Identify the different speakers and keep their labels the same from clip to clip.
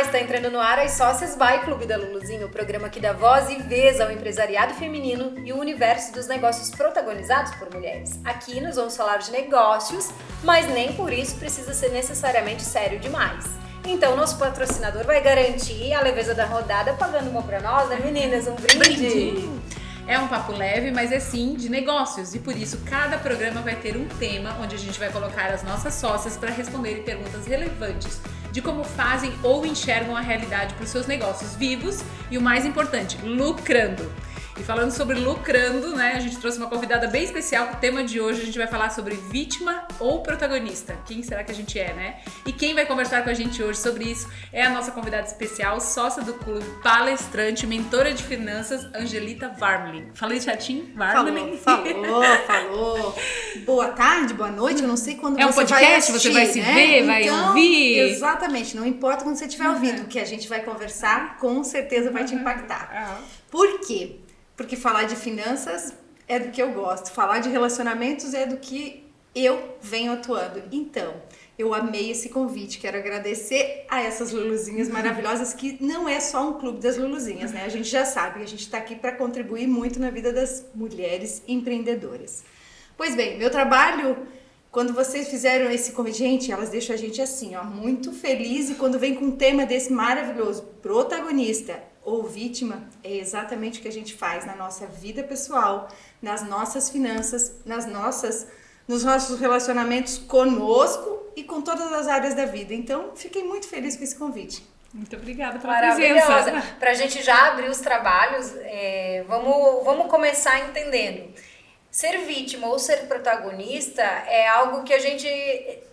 Speaker 1: Está entrando no ar as Sócias by Clube da Luluzinha, o programa que dá voz e vez ao empresariado feminino e o universo dos negócios protagonizados por mulheres. Aqui nós vamos falar de negócios, mas nem por isso precisa ser necessariamente sério demais. Então, nosso patrocinador vai garantir a leveza da rodada pagando uma pra nós, né, meninas? Um brinde!
Speaker 2: É um papo leve, mas é sim de negócios e por isso cada programa vai ter um tema onde a gente vai colocar as nossas sócias para responderem perguntas relevantes de como fazem ou enxergam a realidade para os seus negócios vivos e o mais importante, lucrando. E falando sobre lucrando, né, a gente trouxe uma convidada bem especial. O tema de hoje a gente vai falar sobre vítima ou protagonista. Quem será que a gente é, né? E quem vai conversar com a gente hoje sobre isso é a nossa convidada especial, sócia do clube, palestrante, mentora de finanças, Angelita Varmlin. Falei certinho? Varmlin?
Speaker 3: Falou. Boa tarde, boa noite. Eu não sei quando
Speaker 2: você vai assistir. É um podcast, você vai se ver, vai ouvir.
Speaker 3: Exatamente, não importa quando você estiver ouvindo. O que a gente vai conversar, com certeza vai te impactar. Por quê? Porque falar de finanças é do que eu gosto, falar de relacionamentos é do que eu venho atuando. Então, eu amei esse convite, quero agradecer a essas Luluzinhas maravilhosas, que não é só um clube das Luluzinhas, né? A gente já sabe que a gente está aqui para contribuir muito na vida das mulheres empreendedoras. Pois bem, meu trabalho, quando vocês fizeram esse convite, gente, elas deixam a gente assim, ó, muito feliz, e quando vem com um tema desse maravilhoso, protagonista ou vítima, é exatamente o que a gente faz na nossa vida pessoal, nas nossas finanças, nos nossos relacionamentos conosco e com todas as áreas da vida. Então, fiquei muito feliz com esse convite.
Speaker 2: Muito obrigada pela presença.
Speaker 1: Para a gente já abrir os trabalhos, vamos começar entendendo. Ser vítima ou ser protagonista é algo que a gente,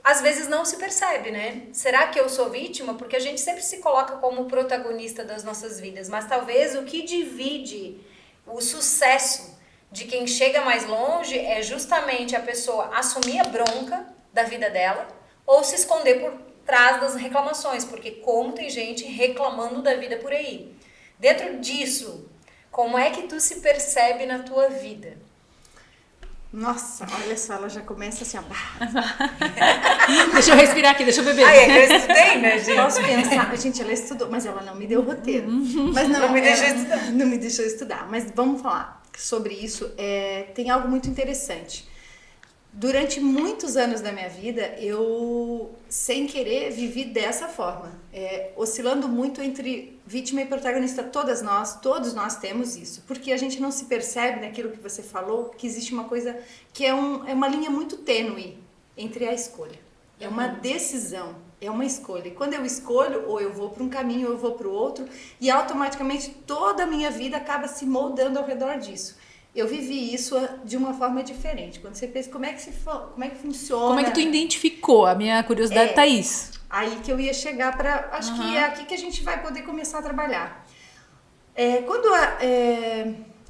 Speaker 1: às vezes, não se percebe, né? Será que eu sou vítima? Porque a gente sempre se coloca como protagonista das nossas vidas, mas talvez o que divide o sucesso de quem chega mais longe é justamente a pessoa assumir a bronca da vida dela ou se esconder por trás das reclamações, porque como tem gente reclamando da vida por aí. Dentro disso, como é que tu se percebe na tua vida?
Speaker 3: Nossa, olha só, ela já começa assim, ó.
Speaker 2: Deixa eu respirar aqui, deixa eu beber.
Speaker 1: Eu estudei, né, gente?
Speaker 3: Posso pensar, gente, ela estudou, mas ela não me deu roteiro. Mas não me deixou estudar. Não me deixou estudar, mas vamos falar sobre isso. Tem algo muito interessante. Durante muitos anos da minha vida, eu, sem querer, vivi dessa forma, oscilando muito entre vítima e protagonista. Todos nós temos isso, porque a gente não se percebe naquilo que você falou, que existe uma coisa que é uma linha muito tênue entre a escolha. É uma decisão, é uma escolha. E quando eu escolho, ou eu vou para um caminho, ou eu vou para o outro, e automaticamente toda a minha vida acaba se moldando ao redor disso. Eu vivi isso de uma forma diferente. Quando você pensa, como é que funciona?
Speaker 2: Como é que tu identificou? A minha curiosidade tá isso.
Speaker 3: Aí que eu ia chegar para... Acho que é aqui que a gente vai poder começar a trabalhar. Quando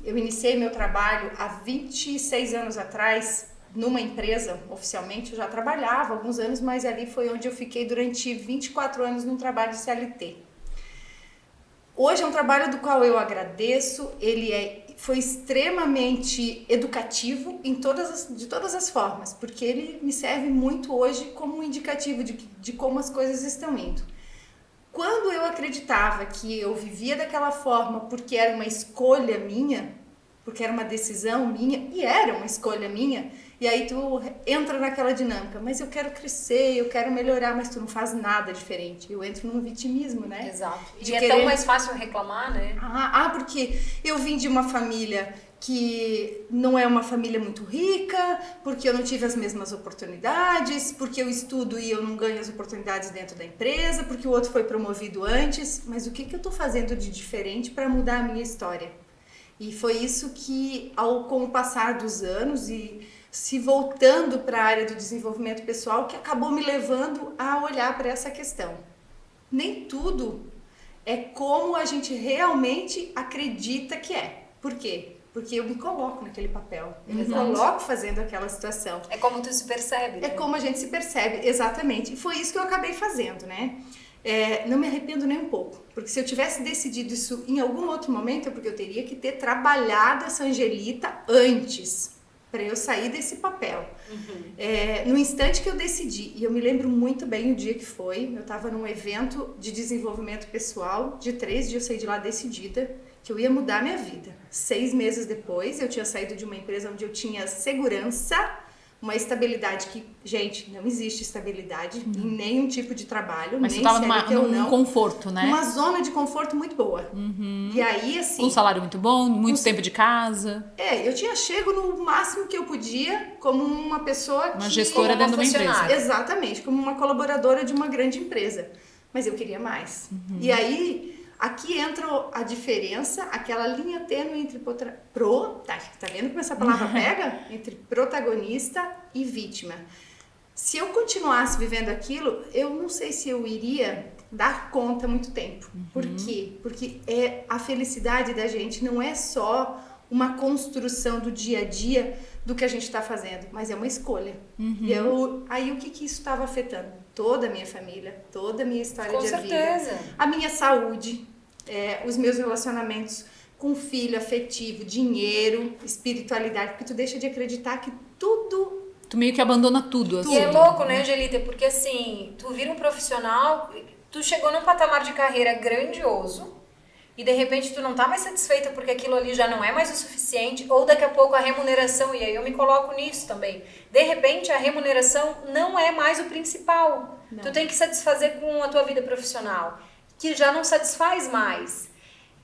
Speaker 3: eu iniciei meu trabalho há 26 anos atrás, numa empresa, oficialmente, eu já trabalhava há alguns anos, mas ali foi onde eu fiquei durante 24 anos num trabalho de CLT. Hoje é um trabalho do qual eu agradeço, foi extremamente educativo de todas as formas, porque ele me serve muito hoje como um indicativo de como as coisas estão indo. Quando eu acreditava que eu vivia daquela forma porque era uma escolha minha, porque era uma decisão minha, e era uma escolha minha, e aí tu entra naquela dinâmica, mas eu quero crescer, eu quero melhorar, mas tu não faz nada diferente. Eu entro num vitimismo, né?
Speaker 1: Exato. E é tão mais fácil reclamar, né?
Speaker 3: Porque eu vim de uma família que não é uma família muito rica, porque eu não tive as mesmas oportunidades, porque eu estudo e eu não ganho as oportunidades dentro da empresa, porque o outro foi promovido antes, mas o que eu tô fazendo de diferente para mudar a minha história? E foi isso que, com o passar dos anos e se voltando para a área do desenvolvimento pessoal, que acabou me levando a olhar para essa questão. Nem tudo é como a gente realmente acredita que é. Por quê? Porque eu me coloco naquele papel, eu me coloco fazendo aquela situação.
Speaker 1: É como tu se percebe, né?
Speaker 3: É como a gente se percebe, exatamente. E foi isso que eu acabei fazendo, né? Não me arrependo nem um pouco, porque se eu tivesse decidido isso em algum outro momento, é porque eu teria que ter trabalhado essa Angelita antes, para eu sair desse papel. No instante que eu decidi, e eu me lembro muito bem o dia que foi, eu estava num evento de desenvolvimento pessoal, de 3 dias eu saí de lá decidida que eu ia mudar minha vida. 6 meses depois, eu tinha saído de uma empresa onde eu tinha segurança, uma estabilidade que, gente, não existe estabilidade em nenhum tipo de trabalho.
Speaker 2: Mas
Speaker 3: nem
Speaker 2: você estava num conforto, né?
Speaker 3: Uma zona de conforto muito boa. E aí, assim...
Speaker 2: Com um salário muito bom, muito tempo de casa.
Speaker 3: Eu tinha chego no máximo que eu podia como uma pessoa
Speaker 2: uma gestora dentro de uma empresa.
Speaker 3: Exatamente, como uma colaboradora de uma grande empresa. Mas eu queria mais. E aí... Aqui entra a diferença, aquela linha tênue entre tá vendo como essa palavra pega? Entre protagonista e vítima. Se eu continuasse vivendo aquilo, eu não sei se eu iria dar conta muito tempo. Por quê? Porque a felicidade da gente não é só uma construção do dia a dia do que a gente está fazendo, mas é uma escolha. E aí o que isso estava afetando? Toda a minha família, toda a minha história de vida, a minha saúde, os meus relacionamentos com filho, afetivo, dinheiro, espiritualidade, porque tu deixa de acreditar que tudo...
Speaker 2: Tu meio que abandona tudo, assim.
Speaker 1: E é louco, né, Angelita? Porque assim, tu vira um profissional, tu chegou num patamar de carreira grandioso, e de repente tu não tá mais satisfeita porque aquilo ali já não é mais o suficiente, ou daqui a pouco a remuneração, e aí eu me coloco nisso também, de repente a remuneração não é mais o principal. Não. Tu tem que satisfazer com a tua vida profissional, que já não satisfaz mais.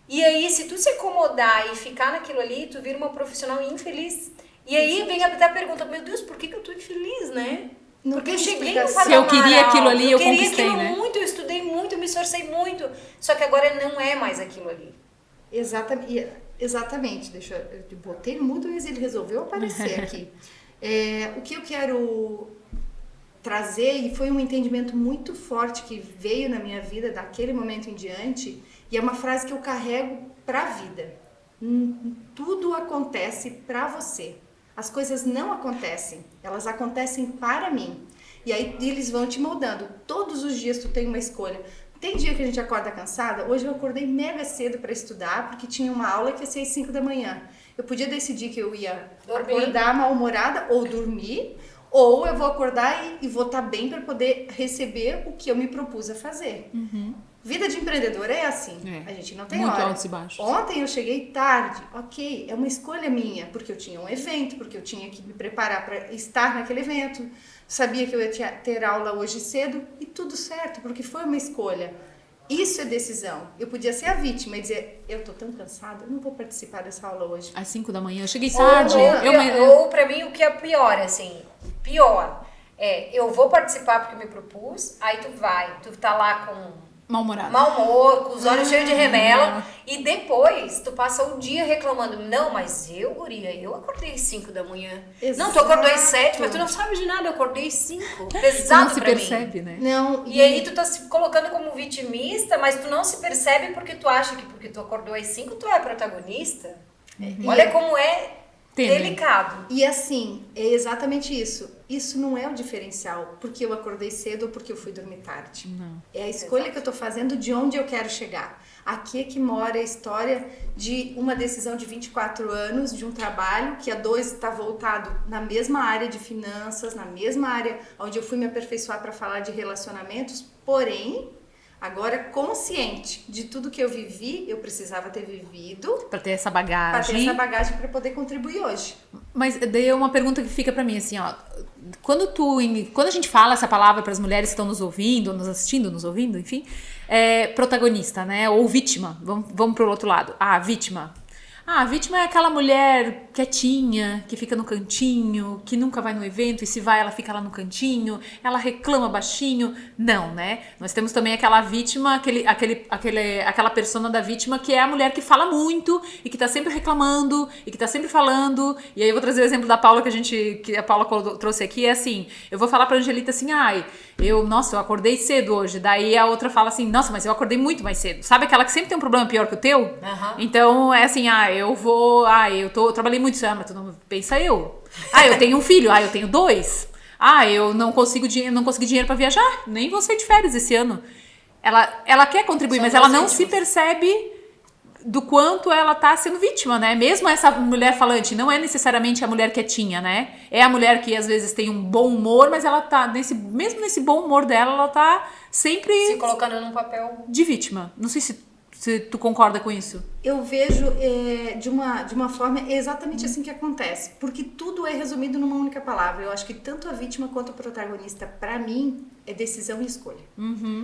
Speaker 1: E aí se tu se acomodar e ficar naquilo ali, tu vira uma profissional infeliz. E aí vem até a pergunta, meu Deus, por que eu tô infeliz, né?
Speaker 3: Não
Speaker 1: porque eu cheguei no
Speaker 3: explicação.
Speaker 1: patamar
Speaker 2: Se eu queria aquilo ali, eu
Speaker 1: queria
Speaker 2: conquistei,
Speaker 1: aquilo
Speaker 2: né?
Speaker 1: muito, eu estudei muito, eu me esforcei muito. Só que agora não é mais aquilo ali.
Speaker 3: Exatamente. Eu botei no mudo, mas ele resolveu aparecer aqui. O que eu quero trazer, e foi um entendimento muito forte que veio na minha vida daquele momento em diante, e é uma frase que eu carrego pra vida. Tudo acontece pra você. As coisas não acontecem, elas acontecem para mim. E aí eles vão te moldando. Todos os dias tu tem uma escolha. Tem dia que a gente acorda cansada. Hoje eu acordei mega cedo para estudar, porque tinha uma aula que ia ser às 5 da manhã. Eu podia decidir que eu ia acordar mal-humorada ou dormir, ou eu vou acordar e vou estar bem para poder receber o que eu me propus a fazer. Vida de empreendedora é assim, a gente não tem
Speaker 2: muito
Speaker 3: hora.
Speaker 2: Altos e baixos.
Speaker 3: Ontem eu cheguei tarde, ok, é uma escolha minha, porque eu tinha um evento, porque eu tinha que me preparar para estar naquele evento, sabia que eu ia ter aula hoje cedo e tudo certo, porque foi uma escolha. Isso é decisão. Eu podia ser a vítima e dizer, eu tô tão cansada, eu não vou participar dessa aula hoje.
Speaker 2: Às 5 da manhã, eu cheguei tarde.
Speaker 1: Ou pra mim o que é pior, assim, eu vou participar porque eu me propus, aí tu tá lá com mau humor, com os olhos cheios de remela, e depois tu passa o dia reclamando, não, mas guria, eu acordei às 5 da manhã.
Speaker 3: Exato.
Speaker 1: Não, tu acordou às 7, mas tu não sabe de nada, eu acordei às 5. Pesado
Speaker 2: não se
Speaker 1: pra
Speaker 2: percebe,
Speaker 1: mim.
Speaker 2: Né?
Speaker 3: Não,
Speaker 1: e aí tu tá se colocando como vitimista, mas tu não se percebe porque tu acha que porque tu acordou às 5, tu é protagonista. Olha como é delicado.
Speaker 3: E assim, é exatamente isso. Isso não é o diferencial, porque eu acordei cedo ou porque eu fui dormir tarde.
Speaker 2: Não.
Speaker 3: É a escolha que eu tô fazendo de onde eu quero chegar. Aqui é que mora a história de uma decisão de 24 anos, de um trabalho que há 2 está voltado na mesma área de finanças, na mesma área onde eu fui me aperfeiçoar para falar de relacionamentos, porém... Agora, consciente de tudo que eu vivi, eu precisava ter vivido...
Speaker 2: Pra ter essa bagagem.
Speaker 3: Para poder contribuir hoje.
Speaker 2: Mas daí é uma pergunta que fica pra mim, assim, ó. Quando a gente fala essa palavra para as mulheres que estão nos ouvindo, nos assistindo, nos ouvindo, enfim... protagonista, né? Ou vítima. Vamos pro outro lado. Vítima. A vítima é aquela mulher quietinha, que fica no cantinho, que nunca vai no evento e se vai ela fica lá no cantinho, ela reclama baixinho. Não, né? Nós temos também aquela vítima, aquela persona da vítima que é a mulher que fala muito e que tá sempre reclamando e que tá sempre falando. E aí eu vou trazer o exemplo da Paula que a Paula trouxe aqui, é assim, eu vou falar pra Angelita assim, eu acordei cedo hoje. Daí a outra fala assim, nossa, mas eu acordei muito mais cedo. Sabe aquela que sempre tem um problema pior que o teu? Então é assim, eu trabalhei muito, mas tu não pensa eu. Eu tenho um filho, eu tenho 2. Eu não consegui dinheiro pra viajar, nem vou sair de férias esse ano. Ela quer contribuir, mas ela não se percebe do quanto ela tá sendo vítima, né? Mesmo essa mulher falante, não é necessariamente a mulher quietinha, né? É a mulher que às vezes tem um bom humor, mas ela tá, mesmo nesse bom humor dela, ela tá sempre
Speaker 1: Se colocando num papel
Speaker 2: de vítima. Não sei se tu concorda com isso.
Speaker 3: Eu vejo de uma forma exatamente assim que acontece, porque tudo é resumido numa única palavra. Eu acho que tanto a vítima quanto o protagonista, para mim, é decisão e escolha.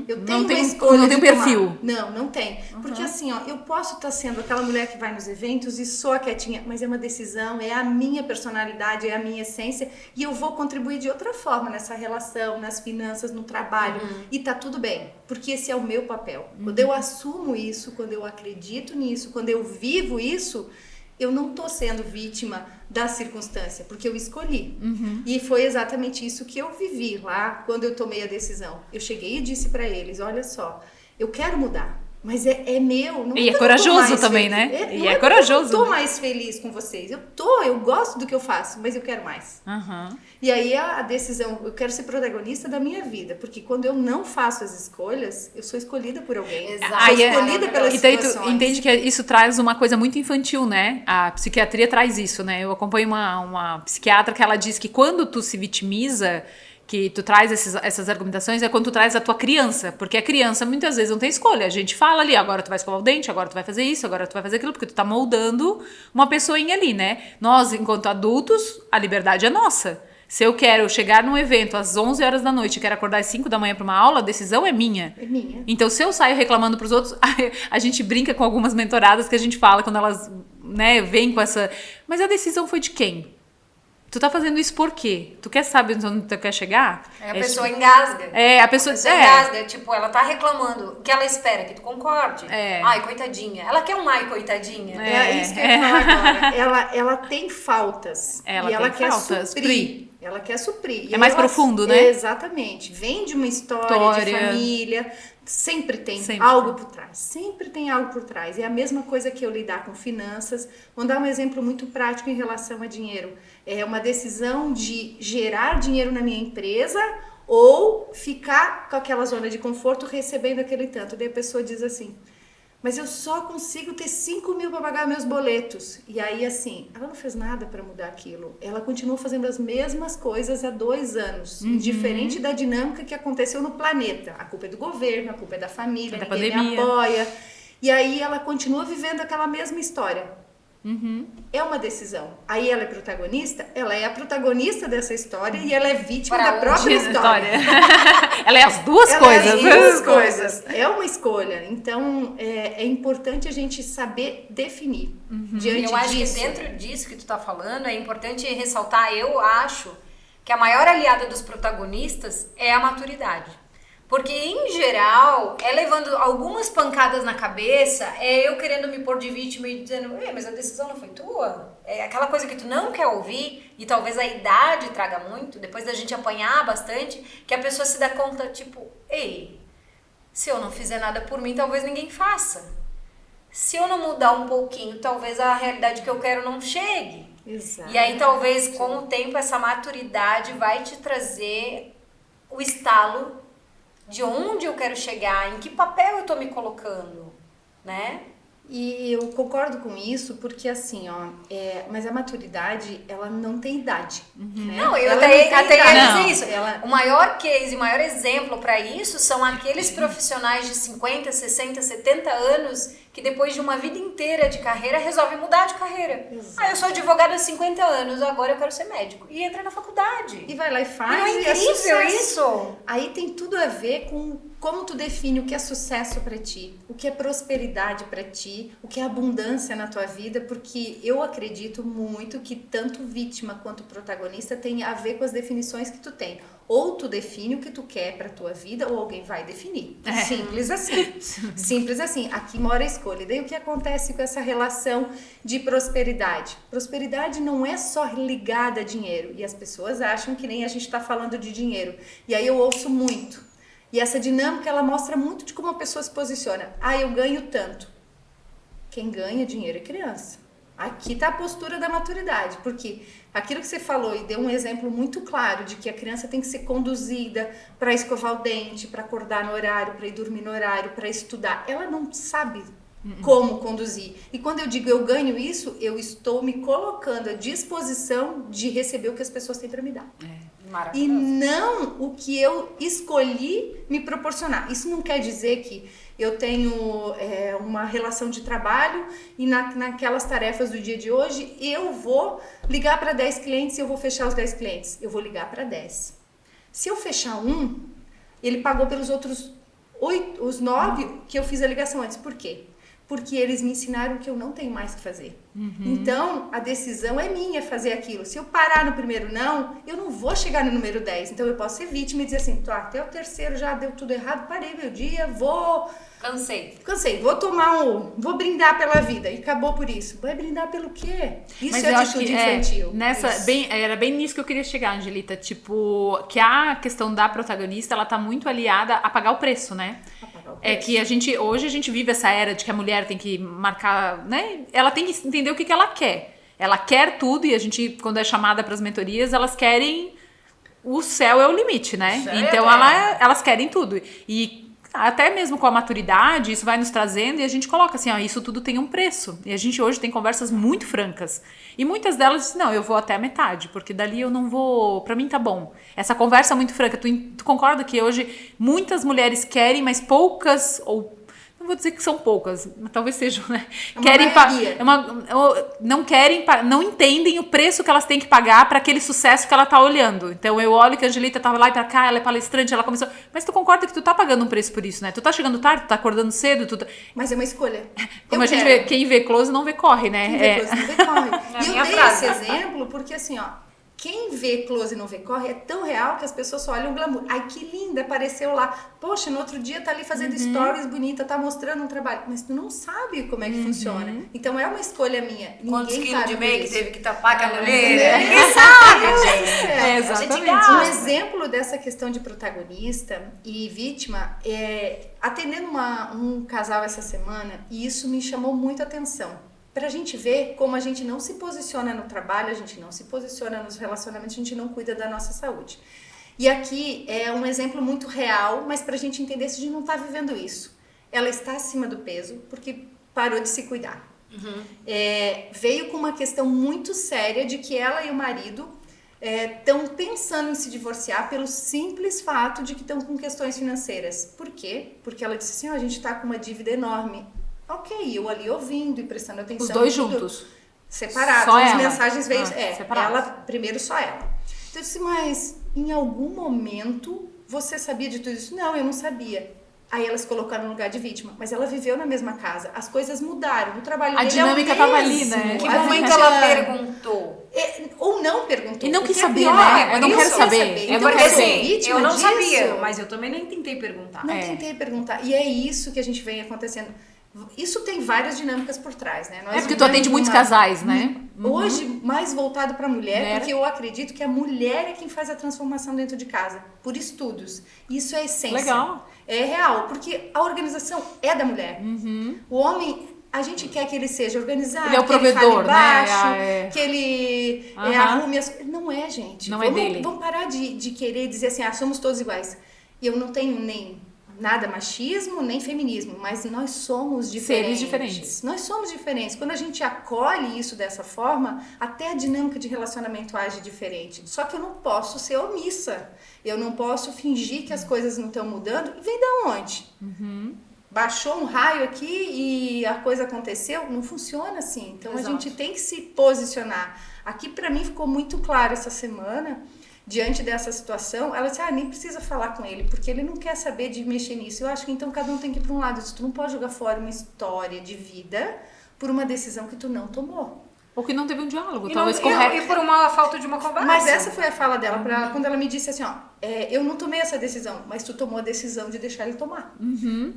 Speaker 3: Eu tenho uma escolha.
Speaker 2: Não tem um perfil.
Speaker 3: Não tem. Porque assim, ó, eu posso estar sendo aquela mulher que vai nos eventos e sou a quietinha, mas é uma decisão, é a minha personalidade, é a minha essência, e eu vou contribuir de outra forma nessa relação, nas finanças, no trabalho, e tá tudo bem, porque esse é o meu papel. Quando eu assumo isso, quando eu acredito nisso, quando eu vivo isso, eu não tô sendo vítima da circunstância, porque eu escolhi. E foi exatamente isso que eu vivi lá quando eu tomei a decisão. Eu cheguei e disse para eles, olha só, eu quero mudar, mas é meu. Não
Speaker 2: E é corajoso também, né? E é corajoso.
Speaker 3: Eu tô mais feliz com vocês. Eu gosto do que eu faço, mas eu quero mais. E aí a decisão, eu quero ser protagonista da minha vida, porque quando eu não faço as escolhas, eu sou escolhida por alguém.
Speaker 1: Exato.
Speaker 3: Sou escolhida pelas situações.
Speaker 2: Tu entende que isso traz uma coisa muito infantil, né? A psiquiatria traz isso, né? Eu acompanho uma psiquiatra que ela diz que quando tu se vitimiza, que tu traz essas argumentações, é quando tu traz a tua criança, porque a criança muitas vezes não tem escolha, a gente fala ali, agora tu vai escovar o dente, agora tu vai fazer isso, agora tu vai fazer aquilo, porque tu tá moldando uma pessoinha ali, né? Nós, enquanto adultos, a liberdade é nossa. Se eu quero chegar num evento às 11 horas da noite e quero acordar às 5 da manhã para uma aula, a decisão é minha.
Speaker 3: É minha.
Speaker 2: Então, se eu saio reclamando pros outros, a gente brinca com algumas mentoradas que a gente fala quando elas, né, vêm com essa... Mas a decisão foi de quem? Tu tá fazendo isso por quê? Tu quer saber onde tu quer chegar?
Speaker 1: a pessoa engasga.
Speaker 2: A pessoa
Speaker 1: engasga, tipo, ela tá reclamando. O que ela espera? Que tu concorde.
Speaker 2: É.
Speaker 1: Ai, coitadinha. Ela quer um ai, coitadinha.
Speaker 3: É isso que eu ia falar agora. Ela tem faltas.
Speaker 2: Ela
Speaker 3: e ela
Speaker 2: tem
Speaker 3: quer
Speaker 2: faltas.
Speaker 3: suprir. Ela quer suprir.
Speaker 2: É mais profundo, né?
Speaker 3: Exatamente. Vem de uma história de família. Sempre tem algo por trás. Sempre tem algo por trás. É a mesma coisa que eu lidar com finanças. Vou dar um exemplo muito prático em relação a dinheiro. É uma decisão de gerar dinheiro na minha empresa ou ficar com aquela zona de conforto recebendo aquele tanto. Daí a pessoa diz assim, mas eu só consigo ter 5 mil para pagar meus boletos. E aí, assim, ela não fez nada para mudar aquilo. Ela continuou fazendo as mesmas coisas há 2 anos. Diferente da dinâmica que aconteceu no planeta. A culpa é do governo, a culpa é da família, ninguém me apoia. E aí ela continua vivendo aquela mesma história. É uma decisão. Aí ela é protagonista, ela é a protagonista dessa história e ela é vítima da própria história.
Speaker 2: Ela é as duas coisas.
Speaker 3: É as duas coisas. É uma escolha. Então, é importante a gente saber definir diante disso.
Speaker 1: Eu acho que dentro disso que tu tá falando, é importante ressaltar, eu acho, que a maior aliada dos protagonistas é a maturidade. Porque, em geral, é levando algumas pancadas na cabeça, é eu querendo me pôr de vítima e dizendo, mas a decisão não foi tua. É aquela coisa que tu não quer ouvir, e talvez a idade traga muito, depois da gente apanhar bastante, que a pessoa se dá conta, tipo, ei, se eu não fizer nada por mim, talvez ninguém faça. Se eu não mudar um pouquinho, talvez a realidade que eu quero não chegue.
Speaker 3: Exato.
Speaker 1: E aí, talvez, com o tempo, essa maturidade vai te trazer o estalo de onde eu quero chegar, em que papel eu tô me colocando, né?
Speaker 3: E eu concordo com isso, porque assim, ó, mas a maturidade, ela não tem idade. Né?
Speaker 1: Não, eu
Speaker 3: ela
Speaker 1: até
Speaker 3: não tem
Speaker 1: ia
Speaker 3: idade.
Speaker 1: dizer isso. O maior case, o maior exemplo para isso são aqueles profissionais de 50, 60, 70 anos que depois de uma vida inteira de carreira resolvem mudar de carreira.
Speaker 3: Exato.
Speaker 1: Eu sou advogada há 50 anos, agora eu quero ser médico. E entra na faculdade.
Speaker 3: E vai lá e faz.
Speaker 1: Não é
Speaker 3: e
Speaker 1: incrível
Speaker 3: sucesso.
Speaker 1: isso?
Speaker 3: Aí tem tudo a ver com como tu define o que é sucesso para ti, o que é prosperidade para ti, o que é abundância na tua vida, porque eu acredito muito que tanto vítima quanto protagonista tem a ver com as definições que tu tem. Ou tu define o que tu quer para tua vida, ou alguém vai definir. Simples assim. Simples assim. Aqui mora a escolha. E daí o que acontece com essa relação de prosperidade? Prosperidade não é só ligada a dinheiro. E as pessoas acham que nem a gente está falando de dinheiro. E aí eu ouço muito. E essa dinâmica, ela mostra muito de como a pessoa se posiciona. Eu ganho tanto. Quem ganha dinheiro é criança. Aqui está a postura da maturidade, porque aquilo que você falou e deu um exemplo muito claro de que a criança tem que ser conduzida para escovar o dente, para acordar no horário, para ir dormir no horário, para estudar. Ela não sabe como conduzir. E quando eu digo eu ganho isso, eu estou me colocando à disposição de receber o que as pessoas têm para me dar. E não o que eu escolhi me proporcionar. Isso não quer dizer que eu tenho uma relação de trabalho e naquelas tarefas do dia de hoje eu vou ligar para 10 clientes e eu vou fechar os 10 clientes. Eu vou ligar para 10. Se eu fechar um, ele pagou pelos outros 8, os 9 que eu fiz a ligação antes. Por quê? Porque eles me ensinaram que eu não tenho mais o que fazer. Então, a decisão é minha fazer aquilo. Se eu parar no primeiro não, eu não vou chegar no número 10. Então, eu posso ser vítima e dizer assim, até o terceiro já deu tudo errado, parei meu dia, vou... Cansei, vou brindar pela vida. E acabou por isso. Vai brindar pelo quê? Isso
Speaker 2: Mas
Speaker 3: é
Speaker 2: eu acho
Speaker 3: atitude
Speaker 2: que
Speaker 3: infantil.
Speaker 2: Era bem nisso que eu queria chegar, Angelita. Tipo, que a questão da protagonista, ela tá muito aliada a pagar o preço, né? É que hoje a gente vive essa era de que a mulher tem que marcar, né? Ela tem que entender o que ela quer. Ela quer tudo e a gente, quando é chamada para as mentorias, elas querem... O céu é o limite, né? Então, elas querem tudo. E até mesmo com a maturidade, isso vai nos trazendo e a gente coloca assim, isso tudo tem um preço. E a gente hoje tem conversas muito francas. E muitas delas dizem, não, eu vou até a metade, porque dali eu não vou... Pra mim tá bom. Essa conversa muito franca. Tu concorda que hoje muitas mulheres querem, mas poucas, ou... Não vou dizer que são poucas, mas talvez sejam, né? Não entendem o preço que elas têm que pagar para aquele sucesso que ela tá olhando. Então eu olho que a Angelita tava lá e pra cá, ela é palestrante, ela começou. Mas tu concorda que tu tá pagando um preço por isso, né? Tu tá chegando tarde, tu tá acordando cedo,
Speaker 3: Mas é uma escolha.
Speaker 2: Como a gente vê, quem vê close não vê corre, né?
Speaker 3: Quem vê close não vê corre. E eu dei esse exemplo porque assim, quem vê close e não vê corre é tão real que as pessoas só olham o glamour. Ai, que linda, apareceu lá. Poxa, no outro dia tá ali fazendo stories bonita, tá mostrando um trabalho. Mas tu não sabe como é que funciona. Então é uma escolha minha.
Speaker 1: Quantos
Speaker 3: Ninguém
Speaker 1: quilos de make
Speaker 3: isso.
Speaker 1: teve que tapar com a mulher? Ninguém sabe, gente.
Speaker 2: Exatamente.
Speaker 3: Um exemplo dessa questão de protagonista e vítima atendendo um casal essa semana, e isso me chamou muito a atenção. Pra gente ver como a gente não se posiciona no trabalho, a gente não se posiciona nos relacionamentos, a gente não cuida da nossa saúde. E aqui é um exemplo muito real, mas pra gente entender se a gente não tá vivendo isso. Ela está acima do peso porque parou de se cuidar. Veio com uma questão muito séria de que ela e o marido estão pensando em se divorciar pelo simples fato de que estão com questões financeiras. Por quê? Porque ela disse assim, a gente tá com uma dívida enorme. Ok, eu ali ouvindo e prestando atenção.
Speaker 2: Os dois juntos?
Speaker 3: Separados.
Speaker 2: Só
Speaker 3: as
Speaker 2: ela?
Speaker 3: mensagens veio...
Speaker 2: separados.
Speaker 3: Ela, primeiro só ela. Então eu disse, mas em algum momento você sabia de tudo isso? Não, eu não sabia. Aí elas colocaram no lugar de vítima. Mas ela viveu na mesma casa. As coisas mudaram. O trabalho dele
Speaker 2: dinâmica tava ali, né?
Speaker 1: Que momento ela perguntou?
Speaker 3: Ou não perguntou.
Speaker 2: E não quis saber,
Speaker 3: pior,
Speaker 2: né? Eu não quero saber.
Speaker 3: Então,
Speaker 1: Porque assim,
Speaker 3: vítima
Speaker 1: eu não
Speaker 3: disso,
Speaker 1: sabia, mas eu também nem tentei perguntar.
Speaker 3: Não tentei perguntar. E é isso que a gente vem acontecendo. Isso tem várias dinâmicas por trás, né?
Speaker 2: Porque tu atende muitos casais, né?
Speaker 3: Hoje, mais voltado para a mulher, porque eu acredito que a mulher é quem faz a transformação dentro de casa, por estudos. Isso é a essência.
Speaker 2: Legal.
Speaker 3: É real, porque a organização é da mulher. O homem, a gente quer que ele seja organizado,
Speaker 2: ele é o provedor,
Speaker 3: que ele fale baixo,
Speaker 2: né?
Speaker 3: que ele arrume as... Não é, gente.
Speaker 2: Não é dele.
Speaker 3: Vamos parar de querer dizer assim, somos todos iguais. E eu não tenho nem... nada machismo, nem feminismo, mas nós somos diferentes.
Speaker 2: Seres diferentes.
Speaker 3: Nós somos diferentes. Quando a gente acolhe isso dessa forma, até a dinâmica de relacionamento age diferente. Só que eu não posso ser omissa. Eu não posso fingir que as coisas não estão mudando. E vem da onde? Baixou um raio aqui e a coisa aconteceu? Não funciona assim. Então a gente tem que se posicionar. Aqui para mim ficou muito claro essa semana. Diante dessa situação, ela disse, nem precisa falar com ele, porque ele não quer saber de mexer nisso. Eu acho que então cada um tem que ir para um lado. Tu não pode jogar fora uma história de vida por uma decisão que tu não tomou.
Speaker 2: Ou que não teve um diálogo, talvez correto.
Speaker 1: E por uma falta de uma conversa.
Speaker 3: Mas essa foi a fala dela, quando ela me disse assim, eu não tomei essa decisão, mas tu tomou a decisão de deixar ele tomar.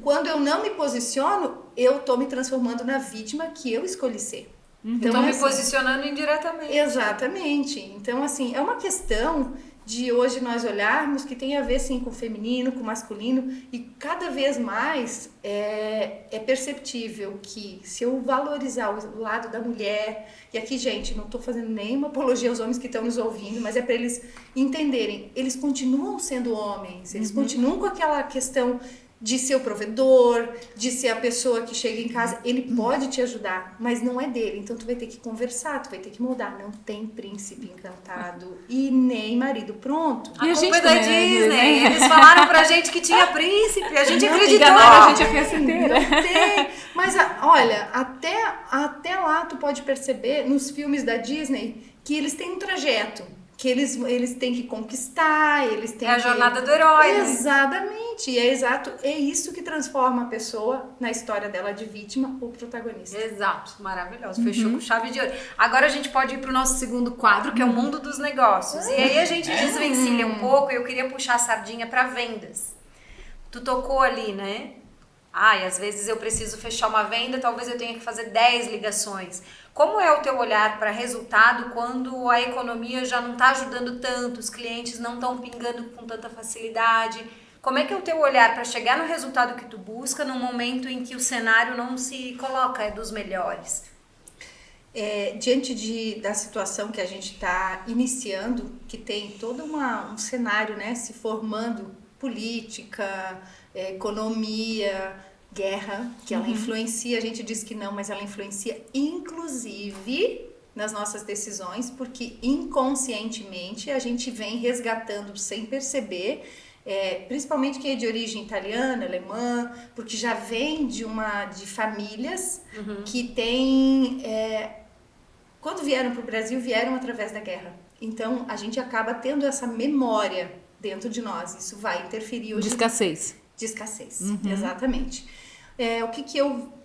Speaker 3: Quando eu não me posiciono, eu tô me transformando na vítima que eu escolhi ser.
Speaker 1: Então, me posicionando indiretamente.
Speaker 3: Exatamente. Então, assim, é uma questão de hoje nós olharmos que tem a ver, sim, com o feminino, com o masculino, e cada vez mais é perceptível que se eu valorizar o lado da mulher, e aqui, gente, não estou fazendo nenhuma apologia aos homens que estão nos ouvindo, mas é para eles entenderem, eles continuam sendo homens, eles continuam com aquela questão de ser o provedor, de ser a pessoa que chega em casa. Ele pode te ajudar, mas não é dele. Então tu vai ter que conversar, tu vai ter que moldar. Não tem príncipe encantado e nem marido pronto.
Speaker 1: A
Speaker 2: E a
Speaker 1: culpa
Speaker 2: gente
Speaker 1: é da
Speaker 2: também,
Speaker 1: Disney.
Speaker 2: né?
Speaker 1: Eles falaram pra gente que tinha príncipe, a gente acreditou.
Speaker 2: Enganaram a gente a festa inteira.
Speaker 3: Não tem. Mas olha, até lá tu pode perceber nos filmes da Disney que eles têm um trajeto. Que eles têm que conquistar, eles têm
Speaker 1: É a jornada do herói, né?
Speaker 3: Exatamente, é isso que transforma a pessoa na história dela de vítima ou protagonista.
Speaker 1: Exato, maravilhoso. Fechou com chave de ouro. Agora a gente pode ir pro nosso segundo quadro, que é o mundo dos negócios. E aí a gente desvencilha um pouco e eu queria puxar a sardinha para vendas. Tu tocou ali, né? E às vezes eu preciso fechar uma venda, talvez eu tenha que fazer 10 ligações. Como é o teu olhar para resultado quando a economia já não está ajudando tanto, os clientes não estão pingando com tanta facilidade? Como é que é o teu olhar para chegar no resultado que tu busca num momento em que o cenário não se coloca dos melhores?
Speaker 3: Diante da situação que a gente está iniciando, que tem todo um cenário, né, se formando, política, economia, guerra, que ela influencia, a gente diz que não, mas ela influencia inclusive nas nossas decisões, porque inconscientemente a gente vem resgatando sem perceber, principalmente quem é de origem italiana, alemã, porque já vem de famílias que têm, quando vieram para o Brasil, vieram através da guerra. Então a gente acaba tendo essa memória dentro de nós, isso vai interferir hoje.
Speaker 2: De escassez.
Speaker 3: De escassez, exatamente.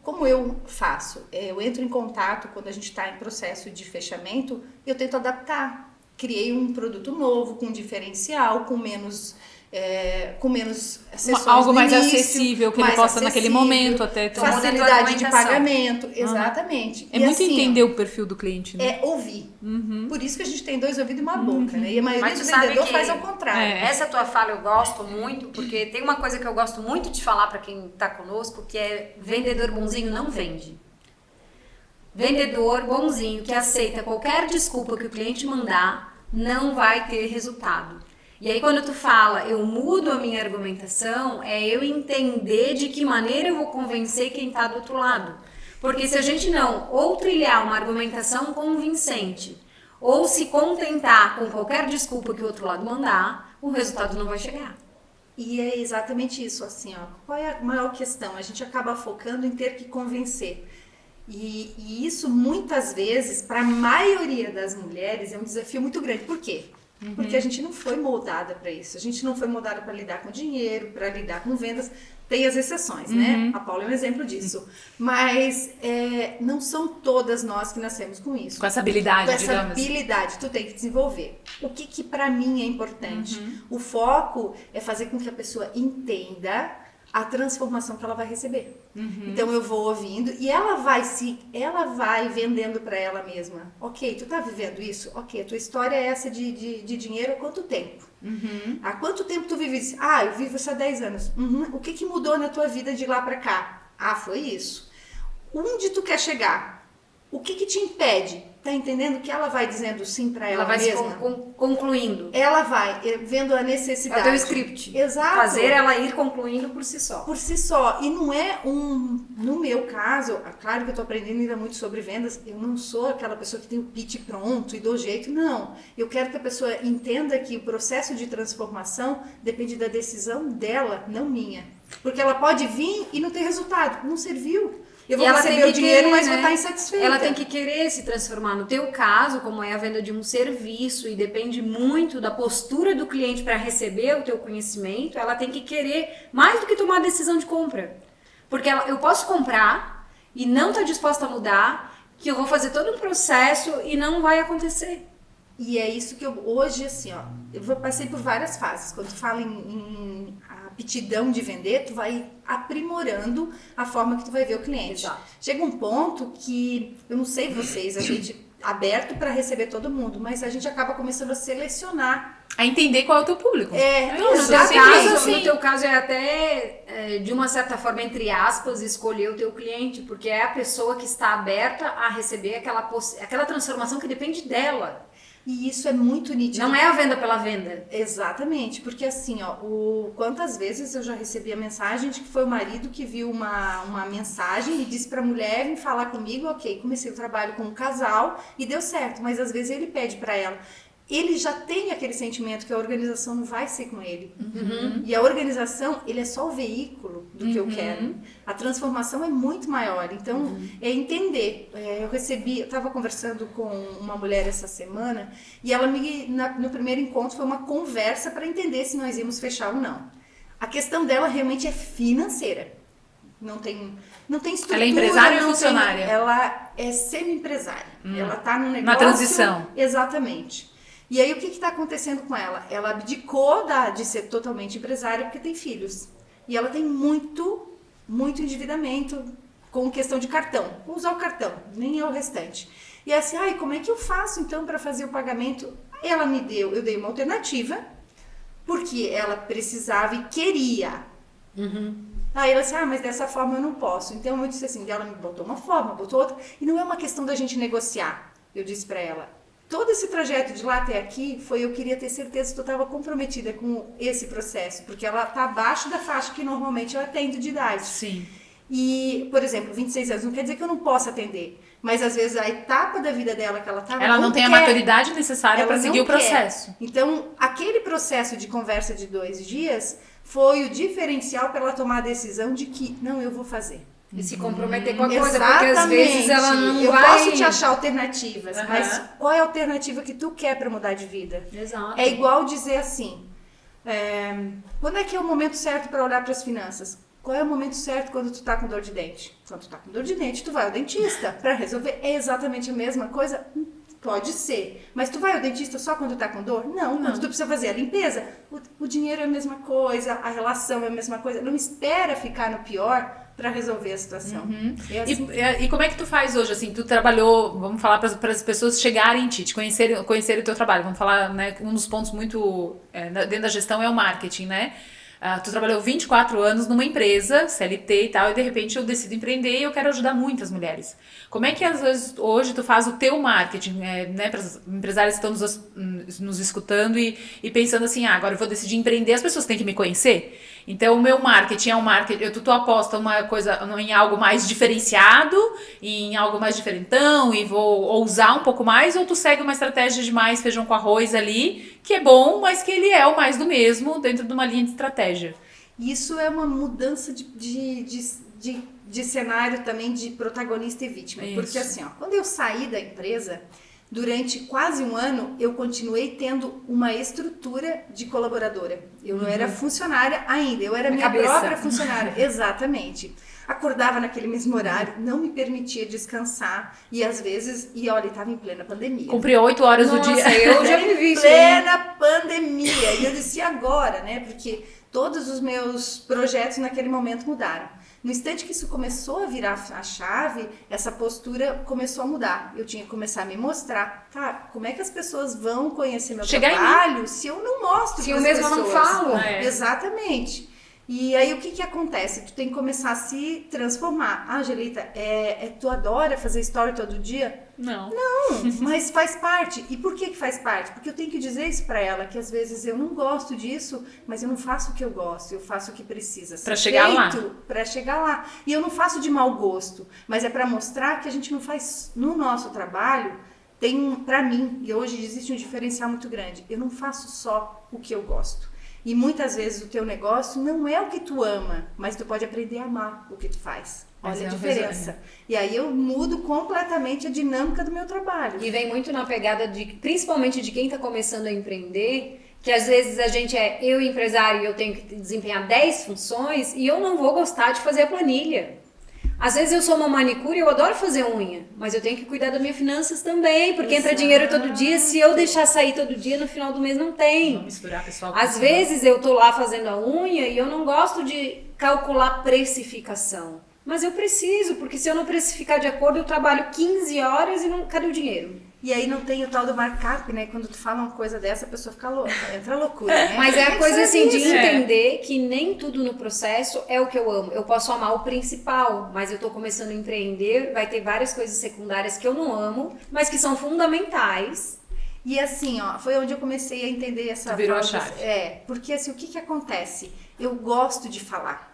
Speaker 3: Como eu faço? Eu entro em contato quando a gente está em processo de fechamento, eu tento adaptar. Criei um produto novo, com diferencial, com menos sessões
Speaker 2: algo
Speaker 3: no
Speaker 2: mais
Speaker 3: início,
Speaker 2: acessível, que ele
Speaker 3: mais
Speaker 2: possa naquele
Speaker 3: acessível,
Speaker 2: momento até.
Speaker 3: facilidade de pagamento, exatamente.
Speaker 2: É
Speaker 3: E
Speaker 2: muito
Speaker 3: assim,
Speaker 2: entender o perfil do cliente, né?
Speaker 3: É ouvir. Por isso que a gente tem 2 ouvidos e uma boca, né? E a maioria
Speaker 1: Mas
Speaker 3: dos
Speaker 1: tu sabe
Speaker 3: vendedores
Speaker 1: que
Speaker 3: faz ao contrário.
Speaker 1: Essa tua fala eu gosto muito, porque tem uma coisa que eu gosto muito de falar para quem está conosco, que é vendedor bonzinho não vende. Vendedor bonzinho que aceita qualquer desculpa que o cliente mandar, não vai ter resultado. E aí quando tu fala, eu mudo a minha argumentação, é eu entender de que maneira eu vou convencer quem está do outro lado. Porque se a gente não ou trilhar uma argumentação convincente, ou se contentar com qualquer desculpa que o outro lado mandar, o resultado não vai chegar.
Speaker 3: E é exatamente isso, assim, qual é a maior questão? A gente acaba focando em ter que convencer. E isso, muitas vezes, para a maioria das mulheres, é um desafio muito grande. Por quê? Porque a gente não foi moldada para isso. A gente não foi moldada para lidar com dinheiro, para lidar com vendas. Tem as exceções, né? A Paula é um exemplo disso. Mas não são todas nós que nascemos com isso.
Speaker 2: Com essa habilidade,
Speaker 3: com
Speaker 2: digamos.
Speaker 3: essa habilidade, tu tem que desenvolver. O que para mim é importante? O foco é fazer com que a pessoa entenda a transformação que ela vai receber. Então eu vou ouvindo e ela vai vendendo para ela mesma. Ok, tu tá vivendo isso? Ok, a tua história é essa de dinheiro há quanto tempo? Há quanto tempo tu vive isso? Eu vivo isso há 10 anos. O que mudou na tua vida de lá para cá? Foi isso. Onde tu quer chegar? O que te impede? Tá entendendo que ela vai dizendo sim para ela mesma?
Speaker 1: Ela vai concluindo.
Speaker 3: Ela vai vendo a necessidade.
Speaker 1: É o teu script.
Speaker 3: Exato.
Speaker 1: Fazer ela ir concluindo por si só.
Speaker 3: Por si só. E não é no meu caso, claro que eu tô aprendendo ainda muito sobre vendas, eu não sou aquela pessoa que tem o pitch pronto e do jeito, não. Eu quero que a pessoa entenda que o processo de transformação depende da decisão dela, não minha. Porque ela pode vir e não ter resultado, não serviu. Eu vou receber o dinheiro, mas vou estar insatisfeita.
Speaker 1: Ela tem que querer se transformar. No teu caso, como é a venda de um serviço e depende muito da postura do cliente para receber o teu conhecimento, ela tem que querer mais do que tomar a decisão de compra. Porque eu posso comprar e não estar disposta a mudar, que eu vou fazer todo um processo e não vai acontecer.
Speaker 3: E é isso que hoje, assim, eu passei por várias fases. Quando tu fala em aptidão de vender, tu vai aprimorando a forma que tu vai ver o cliente.
Speaker 1: Exato.
Speaker 3: Chega um ponto que, eu não sei vocês, a gente aberto para receber todo mundo, mas a gente acaba começando a selecionar.
Speaker 2: A entender qual é o teu público.
Speaker 1: No teu caso é até, de uma certa forma, entre aspas, escolher o teu cliente, porque é a pessoa que está aberta a receber aquela transformação que depende dela.
Speaker 3: E isso é muito nítido.
Speaker 1: Não é a venda pela venda.
Speaker 3: Exatamente, porque assim, ó, quantas vezes eu já recebi a mensagem de que foi o marido que viu uma mensagem e disse pra mulher vir falar comigo, ok, comecei o trabalho com um casal e deu certo, mas às vezes ele pede pra ela. Ele já tem aquele sentimento que a organização não vai ser com ele. E a organização, ele é só o veículo do que eu quero. A transformação é muito maior. Então, é entender. Eu estava conversando com uma mulher essa semana e ela no primeiro encontro foi uma conversa para entender se nós íamos fechar ou não. A questão dela realmente é financeira. Não tem estrutura.
Speaker 2: Ela é empresária ou funcionária?
Speaker 3: Ela é semi-empresária. Ela está num negócio...
Speaker 2: Na transição.
Speaker 3: Exatamente. E aí o que está acontecendo com ela? Ela abdicou de ser totalmente empresária porque tem filhos. E ela tem muito endividamento com questão de cartão. Vou usar o cartão, nem é o restante. E assim, como é que eu faço então para fazer o pagamento? Eu dei uma alternativa, porque ela precisava e queria. Aí ela disse, mas dessa forma eu não posso. Então eu disse assim, ela me botou uma forma, botou outra. E não é uma questão da gente negociar. Eu disse para ela, todo esse trajeto de lá até aqui eu queria ter certeza que eu estava comprometida com esse processo, porque ela está abaixo da faixa que normalmente eu atendo de idade.
Speaker 2: Sim.
Speaker 3: E, por exemplo, 26 anos, não quer dizer que eu não possa atender, mas às vezes a etapa da vida dela que ela estava...
Speaker 2: Ela não tem a maturidade necessária para seguir o processo.
Speaker 3: Então, aquele processo de conversa de 2 dias foi o diferencial para ela tomar a decisão de que, não, eu vou fazer.
Speaker 1: E se comprometer com a coisa,
Speaker 3: Exatamente.
Speaker 1: porque às vezes ela não
Speaker 3: eu
Speaker 1: vai...
Speaker 3: Eu posso te achar alternativas, mas qual é a alternativa que tu quer para mudar de vida?
Speaker 1: Exato.
Speaker 3: É igual dizer assim, quando é que é o momento certo para olhar para as finanças? Qual é o momento certo quando tu tá com dor de dente? Quando tu tá com dor de dente, tu vai ao dentista para resolver. É exatamente a mesma coisa? Pode ser. Mas tu vai ao dentista só quando tá com dor? Não. Quando tu precisa fazer a limpeza, o dinheiro é a mesma coisa, a relação é a mesma coisa. Não espera ficar no pior para resolver a situação. É assim.
Speaker 2: E como é que tu faz hoje? Assim, tu trabalhou, vamos falar para as pessoas chegarem em ti, te conhecerem o teu trabalho. Vamos falar, né, um dos pontos muito dentro da gestão é o marketing, né? Tu trabalhou 24 anos numa empresa, CLT e tal, e de repente eu decido empreender e eu quero ajudar muitas mulheres. Como é que às vezes hoje tu faz o teu marketing, né, para as empresárias que estão nos escutando e pensando assim, agora eu vou decidir empreender, as pessoas têm que me conhecer? Então o meu marketing é um marketing, tu aposta uma coisa em algo mais diferenciado, em algo mais diferentão e vou ousar um pouco mais, ou tu segue uma estratégia de mais feijão com arroz ali, que é bom, mas que ele é o mais do mesmo dentro de uma linha de estratégia?
Speaker 3: Isso é uma mudança de cenário também de protagonista e vítima. Isso. Porque assim, quando eu saí da empresa, durante quase um ano, eu continuei tendo uma estrutura de colaboradora. Eu não era funcionária ainda, eu era minha própria funcionária. Exatamente. Acordava naquele mesmo horário, não me permitia descansar e às vezes, olha, estava em plena pandemia.
Speaker 2: Cumpria 8 horas do dia.
Speaker 1: Eu já vivi isso.
Speaker 3: Plena pandemia. E eu disse, agora, né? Porque todos os meus projetos naquele momento mudaram. No instante que isso começou a virar a chave, essa postura começou a mudar. Eu tinha que começar a me mostrar. Tá, como é que as pessoas vão conhecer meu trabalho se eu não mostro
Speaker 1: se eu mesma não falo?
Speaker 3: Exatamente. E aí o que acontece? Tu tem que começar a se transformar. Angelita, tu adora fazer story todo dia?
Speaker 2: Não.
Speaker 3: Não, mas faz parte. E por que faz parte? Porque eu tenho que dizer isso pra ela, que às vezes eu não gosto disso, mas eu não faço o que eu gosto, eu faço o que precisa ser
Speaker 2: pra chegar lá.
Speaker 3: Pra chegar lá. E eu não faço de mau gosto, mas é pra mostrar que a gente não faz no nosso trabalho. Pra mim, e hoje existe um diferencial muito grande, eu não faço só o que eu gosto. E muitas vezes o teu negócio não é o que tu ama, mas tu pode aprender a amar o que tu faz. Olha a diferença. E aí eu mudo completamente a dinâmica do meu trabalho.
Speaker 1: E vem muito na pegada principalmente de quem está começando a empreender, que às vezes a gente eu empresário e eu tenho que desempenhar 10 funções e eu não vou gostar de fazer a planilha. Às vezes eu sou uma manicure e eu adoro fazer unha, mas eu tenho que cuidar das minhas finanças também, porque entra dinheiro todo dia, se eu deixar sair todo dia, no final do mês não tem.
Speaker 2: Não misturar, pessoal.
Speaker 1: Às vezes eu tô lá fazendo a unha e eu não gosto de calcular precificação, mas eu preciso, porque se eu não precificar de acordo, eu trabalho 15 horas e cadê o dinheiro?
Speaker 3: E aí não tem o tal do markup, né? Quando tu fala uma coisa dessa, a pessoa fica louca, entra loucura, né?
Speaker 1: Mas é a coisa assim de entender que nem tudo no processo é o que eu amo. Eu posso amar o principal, mas eu tô começando a empreender, vai ter várias coisas secundárias que eu não amo, mas que são fundamentais.
Speaker 3: E assim, ó, foi onde eu comecei a entender essa
Speaker 2: Virou a
Speaker 3: fala,
Speaker 2: chave.
Speaker 3: porque assim, o que acontece? Eu gosto de falar.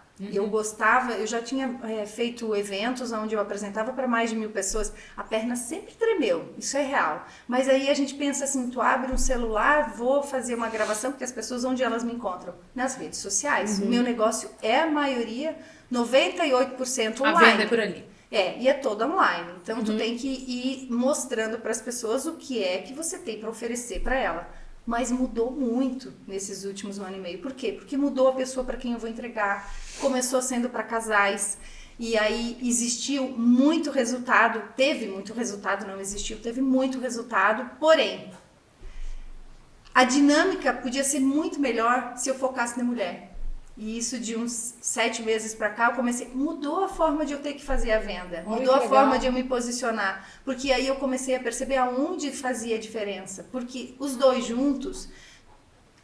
Speaker 3: Eu já tinha feito eventos onde eu apresentava para mais de 1.000 pessoas, a perna sempre tremeu, isso é real. Mas aí a gente pensa assim, tu abre um celular, vou fazer uma gravação, porque as pessoas, onde elas me encontram? Nas redes sociais. O meu negócio é a maioria, 98% online.
Speaker 2: A venda é por ali.
Speaker 3: E é todo online. Então, tu tem que ir mostrando para as pessoas o que é que você tem para oferecer para ela. Mas mudou muito nesses últimos 1 ano e meio. Por quê? Porque mudou a pessoa para quem eu vou entregar. Começou sendo para casais. E aí existiu muito resultado. Teve muito resultado, não existiu. Teve muito resultado. Porém, a dinâmica podia ser muito melhor se eu focasse na mulher. E isso de uns 7 meses para cá, mudou a forma de eu ter que fazer a venda, mudou a forma de eu me posicionar, porque aí eu comecei a perceber aonde fazia diferença, porque os dois juntos,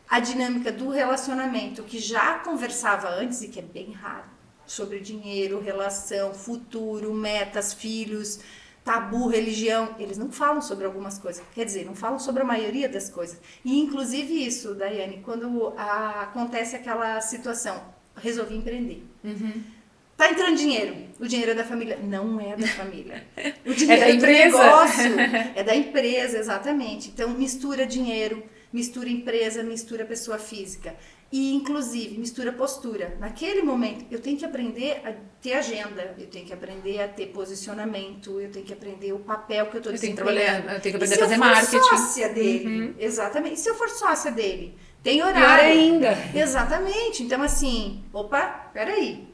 Speaker 3: a dinâmica do relacionamento, que já conversava antes, e que é bem raro, sobre dinheiro, relação, futuro, metas, filhos, tabu, religião, eles não falam sobre algumas coisas, quer dizer, não falam sobre a maioria das coisas. E inclusive isso, Daiane, quando acontece aquela situação, resolvi empreender. Tá entrando dinheiro, o dinheiro é da família. Não é da família. O dinheiro
Speaker 2: da empresa.
Speaker 3: Do negócio, é da empresa, exatamente. Então mistura dinheiro, mistura empresa, mistura pessoa física. E, inclusive, mistura postura. Naquele momento, eu tenho que aprender a ter agenda, eu tenho que aprender a ter posicionamento, eu tenho que aprender o papel que eu estou desempenhando.
Speaker 2: Eu tenho que aprender a fazer marketing.
Speaker 3: Se eu for sócia dele, exatamente. E se eu for sócia dele? Tem horário.
Speaker 4: Pior ainda.
Speaker 3: Exatamente. Então, assim, opa, peraí.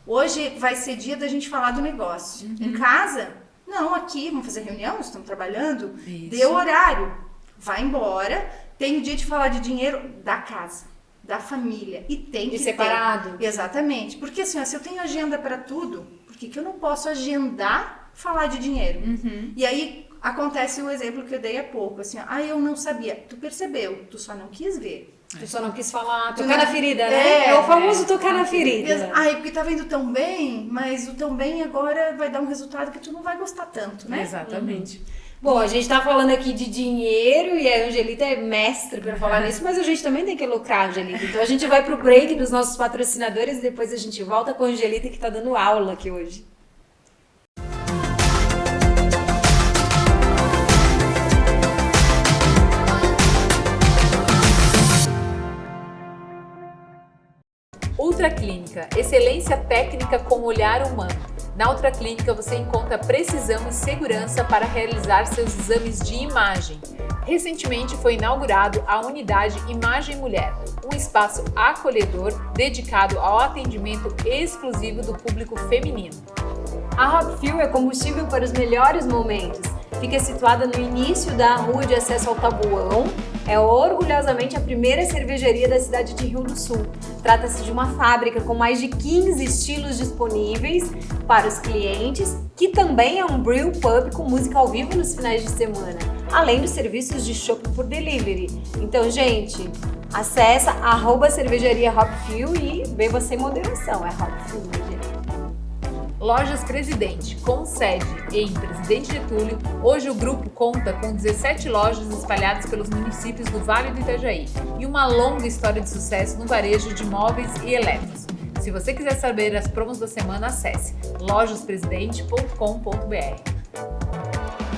Speaker 3: Hoje vai ser dia da gente falar do negócio. Em casa? Não, aqui, vamos fazer reunião, estamos trabalhando.
Speaker 2: Isso.
Speaker 3: Deu horário. Vai embora. Tem o dia de falar de dinheiro da casa, da família, e tem que
Speaker 4: separado.
Speaker 3: ter. Exatamente. Porque assim, ó, se eu tenho agenda para tudo, por que eu não posso agendar falar de dinheiro? E aí acontece o exemplo que eu dei há pouco, assim, ó, eu não sabia. Tu percebeu, tu só não quis ver.
Speaker 4: Tu só não quis falar,
Speaker 3: Tu
Speaker 4: tocar
Speaker 3: não-
Speaker 4: na ferida, né? É o famoso tocar na ferida.
Speaker 3: Porque tava indo tão bem, mas o tão bem agora vai dar um resultado que tu não vai gostar tanto, né?
Speaker 2: Exatamente.
Speaker 4: Bom, a gente tá falando aqui de dinheiro e a Angelita é mestre pra falar nisso, mas a gente também tem que lucrar, Angelita. Então a gente vai pro break dos nossos patrocinadores e depois a gente volta com a Angelita, que tá dando aula aqui hoje.
Speaker 2: Ultra Clínica, excelência técnica com olhar humano. Na Ultra Clínica você encontra precisão e segurança para realizar seus exames de imagem. Recentemente foi inaugurado a unidade Imagem Mulher, um espaço acolhedor dedicado ao atendimento exclusivo do público feminino.
Speaker 4: A Hop Fuel é combustível para os melhores momentos. Fica situada no início da rua de acesso ao Tabuão. É orgulhosamente a primeira cervejaria da cidade de Rio do Sul. Trata-se de uma fábrica com mais de 15 estilos disponíveis para os clientes, que também é um brew pub com música ao vivo nos finais de semana, além dos serviços de chopp por delivery. Então, gente, acessa @cervejaria Hop Fuel e beba sem moderação. É Hop Fuel, gente.
Speaker 2: Lojas Presidente, com sede em Presidente Getúlio, hoje o grupo conta com 17 lojas espalhadas pelos municípios do Vale do Itajaí e uma longa história de sucesso no varejo de móveis e eletros. Se você quiser saber as promos da semana, acesse lojaspresidente.com.br.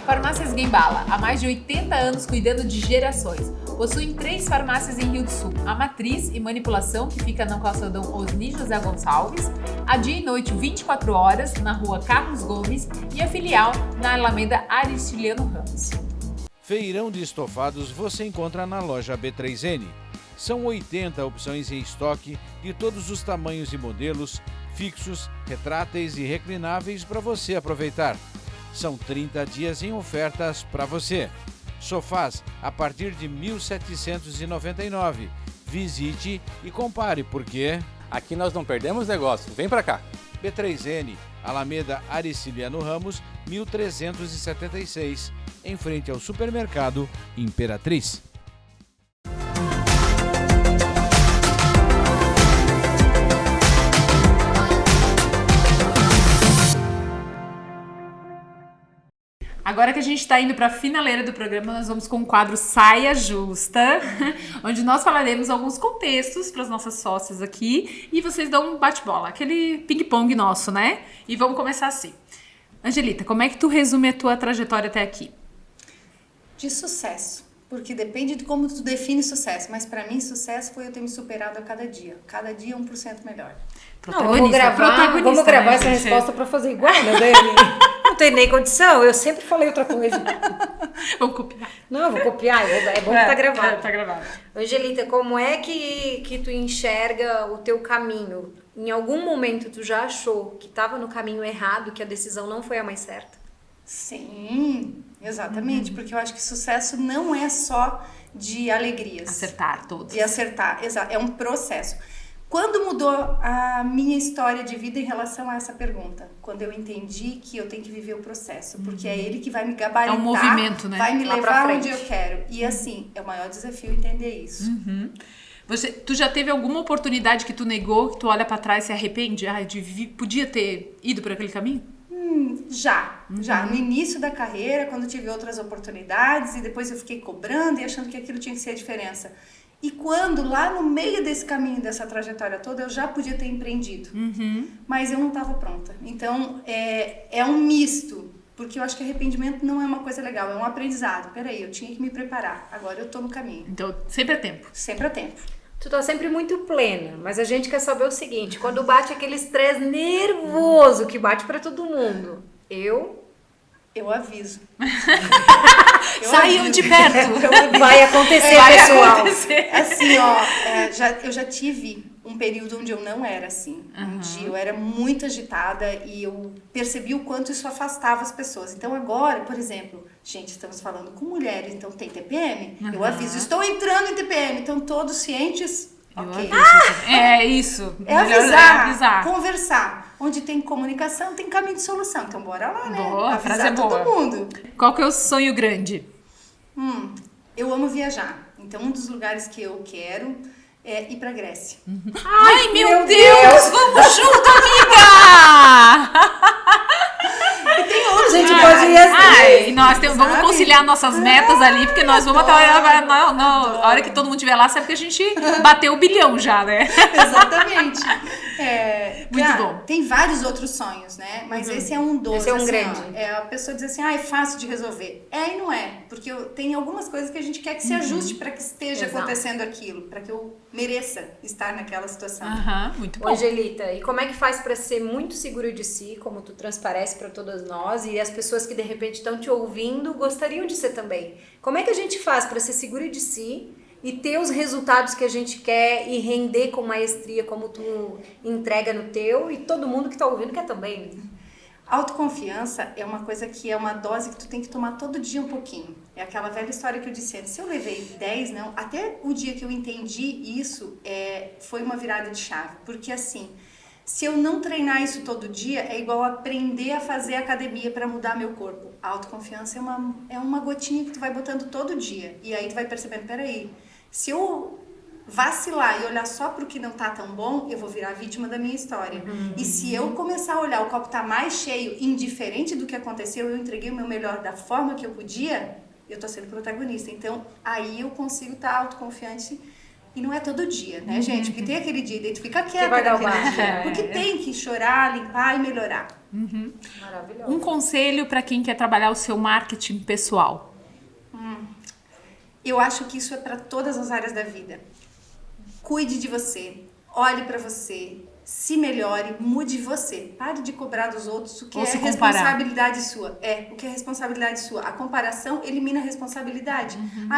Speaker 2: Farmácias Guembala, há mais de 80 anos cuidando de gerações. Possuem 3 farmácias em Rio do Sul, a Matriz e Manipulação, que fica na calçadão Osni José Gonçalves, a dia e noite 24 horas, na rua Carlos Gomes, e a filial na Alameda Aristiliano Ramos.
Speaker 5: Feirão de estofados você encontra na loja B3N. São 80 opções em estoque de todos os tamanhos e modelos, fixos, retráteis e reclináveis para você aproveitar. São 30 dias em ofertas para você. Sofás a partir de R$ 1.799. Visite e compare, porque
Speaker 6: aqui nós não perdemos negócio. Vem pra cá.
Speaker 5: B3N, Alameda Aristiliano Ramos, 1376, em frente ao supermercado Imperatriz.
Speaker 2: Agora que a gente tá indo pra finaleira do programa, nós vamos com o quadro Saia Justa, onde nós falaremos alguns contextos pras nossas sócias aqui e vocês dão um bate-bola, aquele ping-pong nosso, né? E vamos começar assim. Angelita, como é que tu resume a tua trajetória até aqui?
Speaker 3: De sucesso. Porque depende de como tu define sucesso. Mas pra mim, sucesso foi eu ter me superado a cada dia. Cada dia 1% melhor.
Speaker 1: Vamos gravar
Speaker 2: né,
Speaker 1: essa
Speaker 2: gente?
Speaker 1: resposta pra fazer igual, né, Dani? Não tem nem condição, eu sempre falei outra coisa.
Speaker 2: Vamos copiar.
Speaker 1: Não, eu vou copiar, é bom que tá gravado.
Speaker 2: Tá gravado.
Speaker 1: Angelita, como é que tu enxerga o teu caminho? Em algum momento tu já achou que estava no caminho errado, que a decisão não foi a mais certa?
Speaker 3: Sim, exatamente. Porque eu acho que sucesso não é só de alegrias.
Speaker 2: Acertar todos.
Speaker 3: De acertar, exato. É um processo. Quando mudou a minha história de vida em relação a essa pergunta? Quando eu entendi que eu tenho que viver o processo, porque é ele que vai me gabaritar,
Speaker 2: É um movimento, né?
Speaker 3: vai me
Speaker 1: Lá pra
Speaker 3: levar
Speaker 1: frente.
Speaker 3: onde eu quero. E assim, é o maior desafio entender isso.
Speaker 2: Tu já teve alguma oportunidade que tu negou, que tu olha pra trás e se arrepende? Podia ter ido por aquele caminho?
Speaker 3: Já. No início da carreira, quando tive outras oportunidades, e depois eu fiquei cobrando e achando que aquilo tinha que ser a diferença. E quando, lá no meio desse caminho, dessa trajetória toda, eu já podia ter empreendido. Mas eu não estava pronta. Então, é um misto. Porque eu acho que arrependimento não é uma coisa legal, é um aprendizado. Peraí, eu tinha que me preparar. Agora eu tô no caminho.
Speaker 2: Então, sempre é tempo.
Speaker 3: Sempre a tempo.
Speaker 1: Tu tá sempre muito plena, mas a gente quer saber o seguinte, quando bate aquele estresse nervoso que bate pra todo mundo,
Speaker 3: Eu aviso.
Speaker 2: Saiam de perto.
Speaker 1: vai acontecer,
Speaker 2: Vai
Speaker 1: pessoal.
Speaker 2: acontecer.
Speaker 3: Assim, eu já tive um período onde eu não era assim. Onde eu era muito agitada e eu percebi o quanto isso afastava as pessoas. Então agora, por exemplo, gente, estamos falando com mulheres, então tem TPM. Eu aviso, estou entrando em TPM, então todos cientes. Ok.
Speaker 2: É isso.
Speaker 3: É
Speaker 2: Melhor
Speaker 3: avisar, conversar. Onde tem comunicação, tem caminho de solução. Então bora lá, né?
Speaker 2: Boa, a frase
Speaker 3: avisar
Speaker 2: é
Speaker 3: todo
Speaker 2: boa.
Speaker 3: mundo.
Speaker 2: Qual que é o sonho grande?
Speaker 3: Eu amo viajar. Então um dos lugares que eu quero é ir pra Grécia.
Speaker 2: Ai, meu Deus! Vamos junto, amiga!
Speaker 3: A
Speaker 1: gente pode ir assim,
Speaker 2: Vamos conciliar nossas metas ali, porque nós vamos até a hora que todo mundo estiver lá, sabe que a gente bateu o bilhão já, né?
Speaker 3: Exatamente.
Speaker 2: Muito
Speaker 3: Claro,
Speaker 2: bom.
Speaker 3: tem vários outros sonhos, né? Mas esse é um dos.
Speaker 1: Esse é um
Speaker 3: assim,
Speaker 1: grande.
Speaker 3: A pessoa diz assim, é fácil de resolver. É e não é. Porque tem algumas coisas que a gente quer que se ajuste para que esteja
Speaker 1: Exato.
Speaker 3: acontecendo aquilo. Para que eu mereça estar naquela situação.
Speaker 2: Muito
Speaker 1: Ô,
Speaker 2: bom.
Speaker 1: Angelita, e como é que faz pra ser muito seguro de si, como tu transparece pra todas nós e as pessoas que de repente estão te ouvindo gostariam de ser também? Como é que a gente faz pra ser segura de si e ter os resultados que a gente quer e render com maestria como tu entrega no teu e todo mundo que tá ouvindo quer também?
Speaker 3: Autoconfiança é uma coisa que é uma dose que tu tem que tomar todo dia um pouquinho. É aquela velha história que eu disse antes. Se eu levei 10, não, até o dia que eu entendi isso, foi uma virada de chave. Porque assim, se eu não treinar isso todo dia, é igual aprender a fazer academia para mudar meu corpo. A autoconfiança é uma gotinha que tu vai botando todo dia. E aí tu vai percebendo, peraí, se eu vacilar e olhar só pro que não tá tão bom, eu vou virar vítima da minha história. E se eu começar a olhar, o copo tá mais cheio, indiferente do que aconteceu, eu entreguei o meu melhor da forma que eu podia, eu tô sendo protagonista. Então, aí eu consigo estar autoconfiante. E não é todo dia, né, gente? Porque tem aquele dia, daí tu fica quieta
Speaker 1: vai dar o
Speaker 3: naquele
Speaker 1: baixo,
Speaker 3: dia. Porque tem que chorar, limpar e melhorar.
Speaker 1: Maravilhoso.
Speaker 2: Um conselho para quem quer trabalhar o seu marketing pessoal.
Speaker 3: Eu acho que isso é para todas as áreas da vida. Cuide de você, olhe para você, se melhore, mude você. Pare de cobrar dos outros o que
Speaker 2: Ou
Speaker 3: é
Speaker 2: se comparar.
Speaker 3: responsabilidade sua. O que é responsabilidade sua. A comparação elimina a responsabilidade.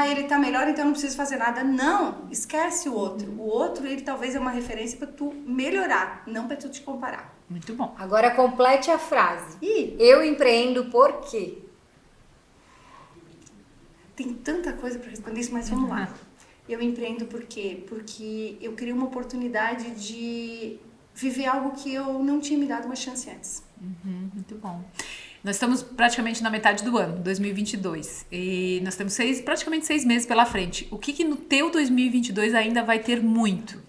Speaker 3: Ele tá melhor, então eu não preciso fazer nada. Não, esquece o outro. O outro, ele talvez é uma referência para tu melhorar, não para tu te comparar.
Speaker 2: Muito bom.
Speaker 1: Agora complete a frase.
Speaker 3: E
Speaker 1: Eu empreendo por quê?
Speaker 3: tem tanta coisa para responder isso, mas vamos lá. Eu empreendo por quê? Porque eu criei uma oportunidade de viver algo que eu não tinha me dado uma chance antes.
Speaker 2: Muito bom. Nós estamos praticamente na metade do ano, 2022. E nós temos praticamente 6 meses pela frente. O que no teu 2022 ainda vai ter muito?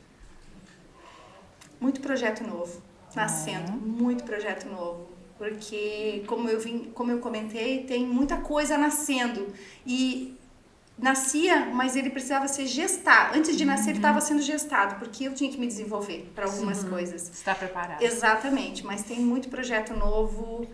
Speaker 3: Muito projeto novo. Nascendo, muito projeto novo. porque como eu comentei, tem muita coisa nascendo e nascia, mas ele precisava ser gestado. Antes de nascer, ele estava sendo gestado, porque eu tinha que me desenvolver para algumas coisas.
Speaker 2: Está preparado.
Speaker 3: Exatamente, mas tem muito projeto novo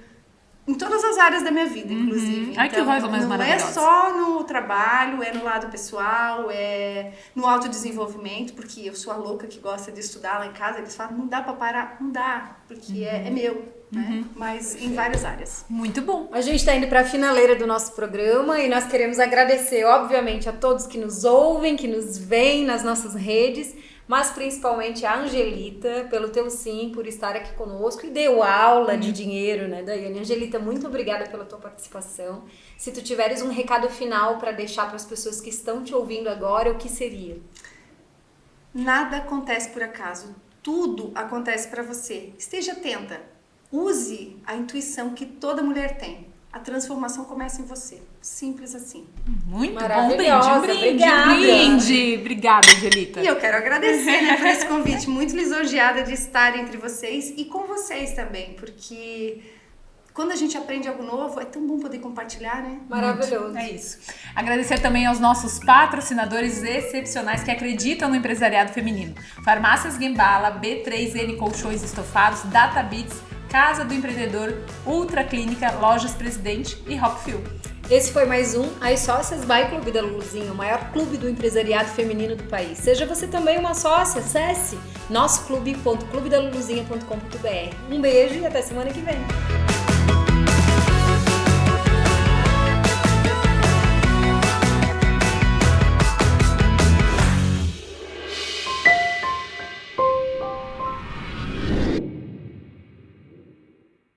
Speaker 3: em todas as áreas da minha vida, inclusive.
Speaker 2: Ai, que voz mais
Speaker 3: não
Speaker 2: maravilhosa.
Speaker 3: é só no trabalho, é no lado pessoal, é no autodesenvolvimento, porque eu sou a louca que gosta de estudar lá em casa. Eles falam, não dá para parar, não dá, porque é meu, né? Mas em várias áreas.
Speaker 2: Muito bom.
Speaker 4: A gente está indo para a finaleira do nosso programa e nós queremos agradecer, obviamente, a todos que nos ouvem, que nos veem nas nossas redes, mas principalmente a Angelita, pelo teu sim, por estar aqui conosco e deu aula de dinheiro, né, Daiane? Angelita, muito obrigada pela tua participação. Se tu tiveres um recado final para deixar para as pessoas que estão te ouvindo agora, o que seria?
Speaker 3: Nada acontece por acaso. Tudo acontece para você. Esteja atenta. Use a intuição que toda mulher tem. A transformação começa em você. Simples assim.
Speaker 2: Muito bom.
Speaker 4: Maravilhosa, obrigada.
Speaker 2: Brinde. Obrigada, Angelita.
Speaker 3: E eu quero agradecer, né, por esse convite. Muito lisonjeada de estar entre vocês e com vocês também. Porque quando a gente aprende algo novo, é tão bom poder compartilhar, né?
Speaker 4: Maravilhoso.
Speaker 2: É isso. Agradecer também aos nossos patrocinadores excepcionais que acreditam no empresariado feminino. Farmácias Guembala, B3N Colchões Estofados, DataBits, Casa do Empreendedor, Ultra Clínica, Lojas Presidente e Rockfield.
Speaker 4: Esse foi mais um As Sócias by Clube da Luluzinha, o maior clube do empresariado feminino do país. Seja você também uma sócia, acesse nossoclube.clubedaluluzinha.com.br. Um beijo e até semana que vem.